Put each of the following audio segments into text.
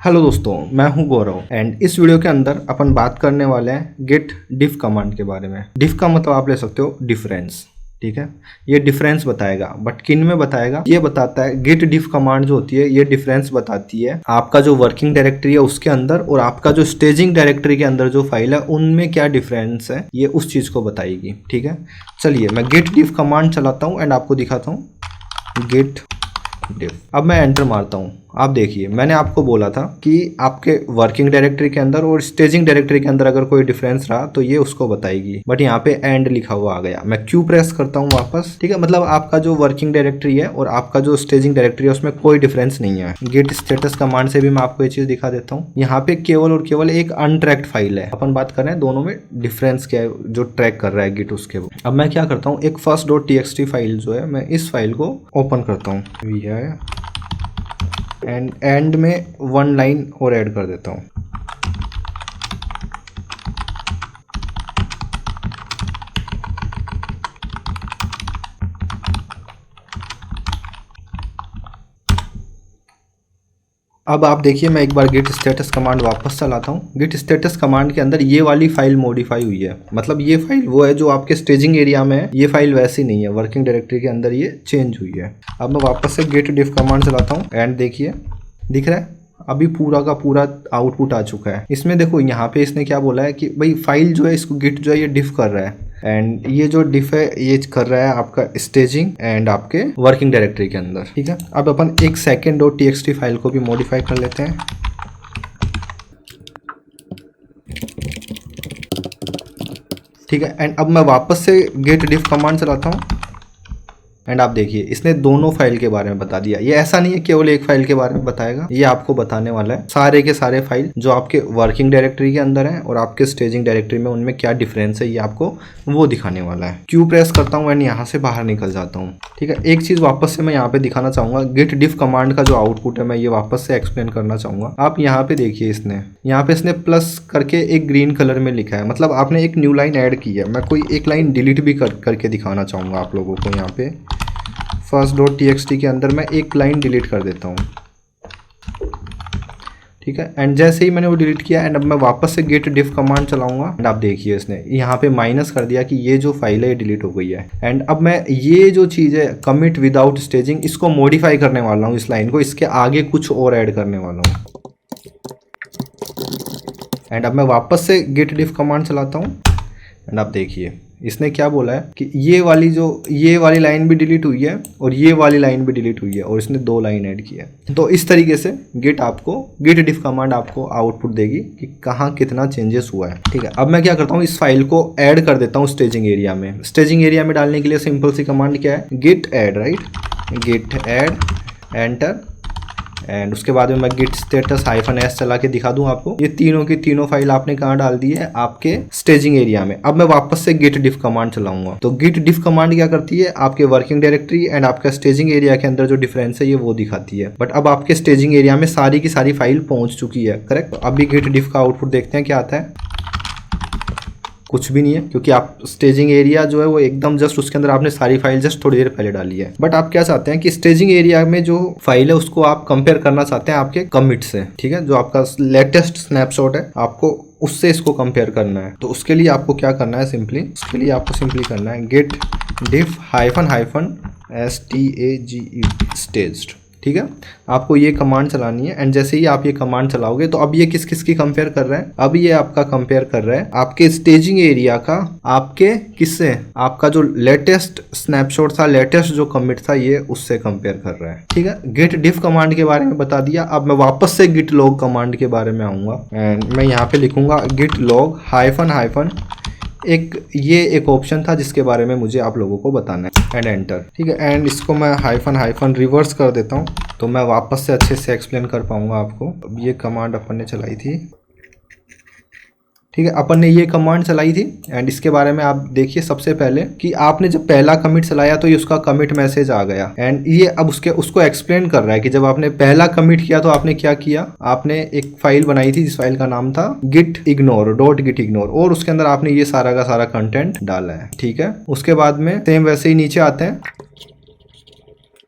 Hello दोस्तों, मैं हूं गौरव एंड इस वीडियो के अंदर अपन बात करने वाले हैं गेट डिफ कमांड के बारे में। डिफ का मतलब आप ले सकते हो डिफरेंस, ठीक है। ये डिफरेंस बताएगा, बट किन में बताएगा ये बताता है। गेट डिफ कमांड जो होती है ये डिफरेंस बताती है आपका जो वर्किंग डायरेक्टरी है उसके अंदर और आपका जो स्टेजिंग डायरेक्टरी के अंदर जो फाइल है उनमें क्या डिफरेंस है, ये उस चीज को बताएगी, ठीक है। चलिए मैं गेट डिफ कमांड चलाता हूँ एंड आपको दिखाता हूँ गेट डिफ। अब मैं एंटर मारता हूँ। आप देखिए, मैंने आपको बोला था कि आपके वर्किंग डायरेक्टरी के अंदर और स्टेजिंग डायरेक्टरी के अंदर अगर कोई डिफरेंस रहा तो ये उसको बताएगी, बट यहाँ पे एंड लिखा हुआ आ गया। मैं क्यू प्रेस करता हूँ वापस, ठीक है। मतलब आपका जो वर्किंग डायरेक्टरी है और आपका जो स्टेजिंग डायरेक्टरी है उसमें कोई डिफरेंस नहीं है। गेट स्टेटस कमांड से भी मैं आपको ये चीज दिखा देता हूँ। यहाँ पे केवल और केवल एक अनट्रैक्ड फाइल है। अपन बात कर रहे हैं दोनों में डिफरेंस क्या है जो ट्रैक कर रहा है गिट उसके। अब मैं क्या करता हूँ, एक फर्स्ट डॉट टीएक्सटी फाइल जो है मैं इस फाइल को ओपन करता हूँ एंड में वन लाइन और ऐड कर देता हूँ। अब आप देखिए, मैं एक बार गेट स्टेटस कमांड वापस चलाता हूँ। गेट स्टेटस कमांड के अंदर ये वाली फाइल मॉडिफाई हुई है। मतलब ये फाइल वो है जो आपके स्टेजिंग एरिया में है, ये फाइल वैसी नहीं है, वर्किंग डायरेक्टरी के अंदर ये चेंज हुई है। अब मैं वापस से गेट डिफ कमांड चलाता हूँ एंड देखिए दिख रहा है अभी पूरा का पूरा आउटपुट आ चुका है। इसमें देखो यहाँ पे इसने क्या बोला है कि भाई फाइल जो है इसको गिट जो है ये डिफ कर रहा है एंड ये जो डिफ है ये कर रहा है आपका स्टेजिंग एंड आपके वर्किंग डायरेक्टरी के अंदर, ठीक है। अब अपन एक सेकेंड डॉट टीएक्सटी फाइल को भी मॉडिफाई कर लेते हैं, ठीक है। एंड अब मैं वापस से गेट डिफ कमांड चलाता हूँ एंड आप देखिए इसने दोनों फाइल के बारे में बता दिया। ये ऐसा नहीं है केवल एक फाइल के बारे में बताएगा, ये आपको बताने वाला है सारे के सारे फाइल जो आपके वर्किंग डायरेक्टरी के अंदर है और आपके स्टेजिंग डायरेक्टरी में उनमें क्या डिफरेंस है, ये आपको वो दिखाने वाला है। क्यू प्रेस करता हूँ एंड यहाँ से बाहर निकल जाता हूँ, ठीक है। एक चीज वापस से मैं यहाँ पे दिखाना चाहूंगा, गेट डिफ कमांड का जो आउटपुट है मैं ये वापस से एक्सप्लेन करना चाहूंगा। आप यहाँ पे देखिए यहाँ पे इसने प्लस करके एक ग्रीन कलर में लिखा है, मतलब आपने एक न्यू लाइन ऐड की है। मैं कोई एक लाइन डिलीट भी करके दिखाना चाहूंगा आप लोगों को। यहाँ पे फर्स्ट डॉट टीएक्सटी के अंदर मैं एक लाइन डिलीट कर देता हूँ, ठीक है। एंड जैसे ही मैंने वो डिलीट किया एंड अब मैं वापस से गेट डिफ कमांड चलाऊंगा एंड आप देखिए इसने यहाँ पे माइनस कर दिया कि ये जो फाइल है ये डिलीट हो गई है। एंड अब मैं ये जो चीज़ है कमिट विदाउट स्टेजिंग इसको मॉडिफाई करने वाला हूँ, इस लाइन को इसके आगे कुछ और ऐड करने वाला हूँ। एंड अब मैं वापस से गेट डिफ कमांड चलाता हूँ एंड आप देखिए इसने क्या बोला है कि ये वाली लाइन भी डिलीट हुई है और ये वाली लाइन भी डिलीट हुई है और इसने दो लाइन ऐड की है। तो इस तरीके से गेट डिफ कमांड आपको आउटपुट देगी कि कहाँ कितना चेंजेस हुआ है, ठीक है। अब मैं क्या करता हूँ, इस फाइल को ऐड कर देता हूँ स्टेजिंग एरिया में। स्टेजिंग एरिया में डालने के लिए सिंपल सी कमांड क्या है, git add, right, git add, enter and उसके बाद में मैं गिट स्टेटस -s चला के दिखा दूं आपको। ये तीनों की तीनों फाइल आपने कहाँ डाल दी है, आपके स्टेजिंग एरिया में। अब मैं वापस से गिट डिफ कमांड चलाऊंगा। तो गिट डिफ कमांड क्या करती है, आपके वर्किंग डायरेक्टरी एंड आपका स्टेजिंग एरिया के अंदर जो डिफरेंस है ये वो दिखाती है। बट अब आपके स्टेजिंग एरिया में सारी की सारी फाइल पहुंच चुकी है, करेक्ट। तो अभी गिट डिफ का आउटपुट देखते हैं क्या आता है। कुछ भी नहीं है, क्योंकि आप स्टेजिंग एरिया जो है वो एकदम जस्ट उसके अंदर आपने सारी फाइल जस्ट थोड़ी देर पहले डाली है। बट आप क्या चाहते हैं कि स्टेजिंग एरिया में जो फाइल है उसको आप कंपेयर करना चाहते हैं आपके कमिट से, ठीक है। जो आपका लेटेस्ट स्नैपशॉट है आपको उससे इसको कंपेयर करना है। तो उसके लिए आपको क्या करना है, उसके लिए आपको सिंपली करना है गेट डिफ -stage स्टेज्ड, ठीक है। आपको ये कमांड चलानी है एंड जैसे ही आप ये कमांड चलाओगे तो अब ये किस किस की कंपेयर कर रहा है, अब ये आपका कंपेयर कर रहा है आपके स्टेजिंग एरिया का आपके किससे, आपका जो लेटेस्ट स्नैपशॉट था, लेटेस्ट जो कमिट था ये उससे कंपेयर कर रहा है, ठीक है। गेट डिफ कमांड के बारे में बता दिया। अब मैं वापस से गिट लॉग कमांड के बारे में आऊंगा एंड मैं यहाँ पे लिखूंगा गिट लॉग -, एक ऑप्शन था जिसके बारे में मुझे आप लोगों को बताना है एंड एंटर, ठीक है। एंड इसको मैं -, रिवर्स कर देता हूँ तो मैं वापस से अच्छे से एक्सप्लेन कर पाऊंगा आपको। अब ये कमांड अपन ने चलाई थी, ठीक है। अपन ने ये कमांड चलाई थी एंड इसके बारे में आप देखिए सबसे पहले कि आपने जब पहला कमिट चलाया तो ये उसका कमिट मैसेज आ गया एंड ये अब उसको एक्सप्लेन कर रहा है कि जब आपने पहला कमिट किया तो आपने क्या किया, आपने एक फाइल बनाई थी जिस फाइल का नाम था git ignore और उसके अंदर आपने ये सारा का सारा कंटेंट डाला है, ठीक है। उसके बाद में सेम वैसे ही नीचे आते हैं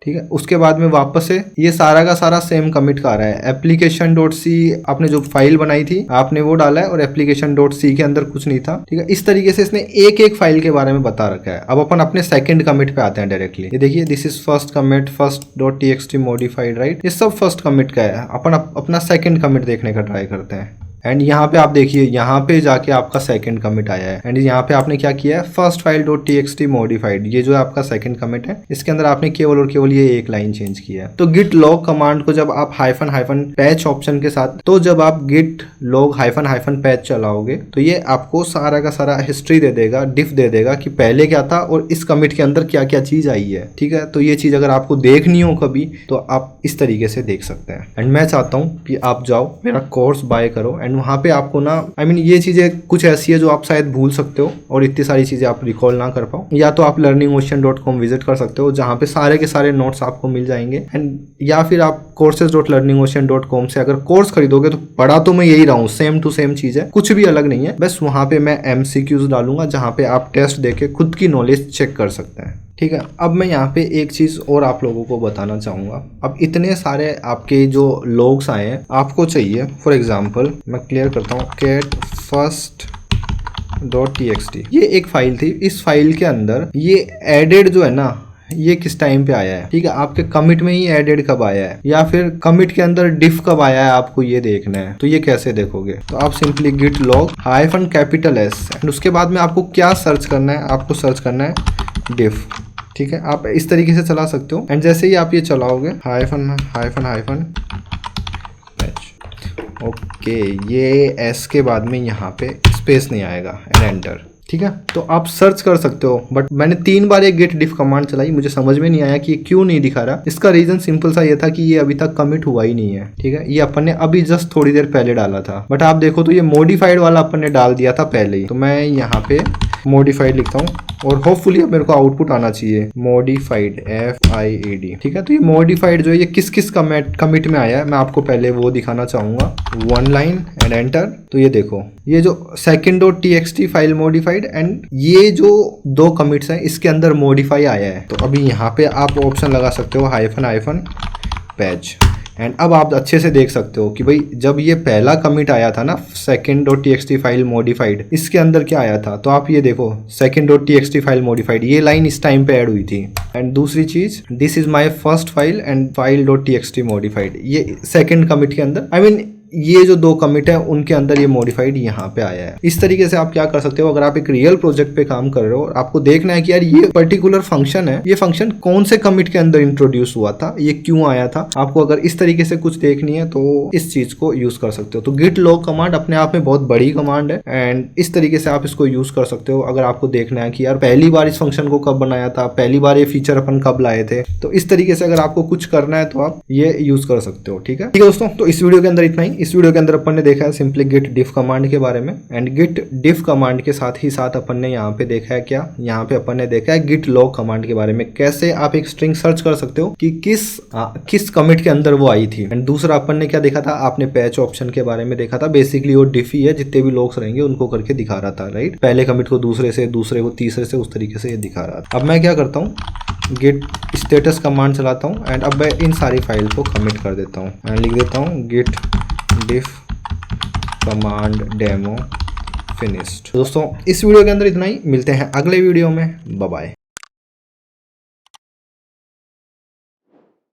ठीक है। उसके बाद में वापस से ये सारा का सारा सेम कमिट का आ रहा है। एप्लीकेशन डॉट सी आपने जो फाइल बनाई थी आपने वो डाला है और एप्लीकेशन डॉट सी के अंदर कुछ नहीं था, ठीक है। इस तरीके से इसने एक एक फाइल के बारे में बता रखा है। अब अपन अपने सेकंड कमिट पे आते हैं डायरेक्टली। ये देखिए, this is first commit first dot T modified, right. ये सब फर्स्ट कमिट का है। अपन अपना सेकंड कमिट देखने का ट्राई करते हैं। एंड यहाँ पे आप देखिए, यहाँ पे जाके आपका सेकंड कमिट आया है। एंड यहाँ पे आपने क्या किया है, first file dot T modified, ये जो आपका सेकंड कमिट है इसके अंदर आपने केवल और केवल ये एक लाइन चेंज किया है। तो गिट लॉग कमांड को जब आप हाइफन हाइफन पैच ऑप्शन के साथ, तो जब आप git log hyphen hyphen patch चलाओगे तो ये आपको सारा का सारा हिस्ट्री दे देगा, डिफ दे देगा कि पहले क्या था और इस कमिट के अंदर क्या क्या चीज आई है, ठीक है। तो ये चीज अगर आपको देखनी हो कभी तो आप इस तरीके से देख सकते हैं। एंड मैं चाहता हूँ कि आप जाओ मेरा कोर्स बाय करो एंड वहां पे आपको ना ये चीजें कुछ ऐसी है जो आप शायद भूल सकते हो और इतनी सारी चीजें आप रिकॉल ना कर पाओ। या तो आप learningocean.com विजिट कर सकते हो जहां पे सारे के सारे नोट्स आपको मिल जाएंगे। एंड या फिर आप courses.learningocean.com से अगर कोर्स खरीदोगे तो पढ़ा तो मैं यही रहा हूँ, सेम टू सेम चीज है, कुछ भी अलग नहीं है। बस वहां पे मैं MCQs डालूंगा जहां पे आप टेस्ट देके खुद की नॉलेज चेक कर सकते हैं, ठीक है। अब मैं यहाँ पे एक चीज और आप लोगों को बताना चाहूंगा। अब इतने सारे आपके जो लॉग्स आए हैं, आपको चाहिए फॉर एग्जांपल मैं क्लियर करता हूँ cat first .txt, ये एक फाइल थी। इस फाइल के अंदर ये एडेड जो है ना, ये किस टाइम पे आया है, ठीक है। आपके कमिट में ही एडेड कब आया है या फिर कमिट के अंदर डिफ कब आया है, आपको ये देखना है। तो ये कैसे देखोगे, तो आप simply git log hyphen capital S and उसके बाद में आपको क्या सर्च करना है, आपको सर्च करना है डिफ, ठीक है। आप इस तरीके से चला सकते हो। एंड जैसे ही आप ये चलाओगे hyphen hyphen hyphen patch, okay, ये S के बाद में यहाँ पे स्पेस नहीं आएगा एंड एंटर, ठीक है। तो आप सर्च कर सकते हो। बट मैंने 3 बार ये गेट डिफ कमांड चलाई, मुझे समझ में नहीं आया कि ये क्यों नहीं दिखा रहा। इसका रीजन सिंपल सा ये था कि ये अभी तक कमिट हुआ ही नहीं है, ठीक है। ये अपन ने अभी जस्ट थोड़ी देर पहले डाला था। बट आप देखो तो ये मॉडिफाइड वाला अपन ने डाल दिया था पहले ही। तो मैं यहाँ पे मॉडिफाइड लिखता हूँ और होपफुली अब मेरे को आउटपुट आना चाहिए मॉडिफाइड FIAD, ठीक है। तो ये मॉडिफाइड जो है ये किस किस कमिट में आया है मैं आपको पहले वो दिखाना चाहूंगा। 1 लाइन एंड एंटर। तो ये देखो, ये जो second.txt फाइल मॉडिफाइड एंड ये जो 2 कमिट्स हैं इसके अंदर मॉडिफाई आया है। तो अभी यहाँ पे आप ऑप्शन लगा सकते हो हाइफन हाइफन पैच एंड अब आप अच्छे से देख सकते हो कि भाई जब ये पहला कमिट आया था ना second.txt फाइल मॉडिफाइड, इसके अंदर क्या आया था। तो आप ये देखो second.txt फाइल मॉडिफाइड, ये लाइन इस टाइम पे ऐड हुई थी। एंड दूसरी चीज, this is my first file and फाइल.txt मॉडिफाइड, ये सेकंड कमिट के अंदर ये जो 2 कमिट है उनके अंदर ये मॉडिफाइड यहाँ पे आया है। इस तरीके से आप क्या कर सकते हो, अगर आप एक रियल प्रोजेक्ट पे काम कर रहे हो और आपको देखना है कि यार ये पर्टिकुलर फंक्शन है, ये फंक्शन कौन से कमिट के अंदर इंट्रोड्यूस हुआ था, ये क्यों आया था, आपको अगर इस तरीके से कुछ देखनी है तो इस चीज को यूज कर सकते हो। तो गिट लॉग कमांड अपने आप में बहुत बड़ी कमांड है एंड इस तरीके से आप इसको यूज कर सकते हो अगर आपको देखना है कि यार पहली बार इस फंक्शन को कब बनाया था, पहली बार ये फीचर अपन कब लाए थे। तो इस तरीके से अगर आपको कुछ करना है तो आप ये यूज कर सकते हो, ठीक है दोस्तों। तो इस वीडियो के अंदर इतना ही। इस वीडियो के अंदर अपन ने देखा है सिंपली गिट डिफ कमांड के बारे में एंड गिट डिफ कमांड के साथ ही साथ अपन ने यहाँ पे देखा है क्या, यहाँ पे अपन ने देखा है गिट लॉग कमांड के बारे में, कैसे आप एक स्ट्रिंग सर्च कर सकते हो कि किस कमिट के अंदर वो आई थी। एंड दूसरा अपन ने क्या देखा था, आपने पैच ऑप्शन के बारे में देखा था। बेसिकली वो डिफ ही है, जितने भी लॉग्स रहेंगे उनको करके दिखा रहा था, राइट। पहले कमिट को दूसरे से, दूसरे को तीसरे से, उस तरीके से ये दिखा रहा था। अब मैं क्या करता हूँ, गिट स्टेटस कमांड चलाता हूँ एंड अब मैं इन सारी फाइल को कमिट कर देता हूँ एंड लिख देता हूँ गिट डिफ कमांड डेमो फिनिश्ड। दोस्तों इस वीडियो के अंदर इतना ही, मिलते हैं अगले वीडियो में, बाय बाय।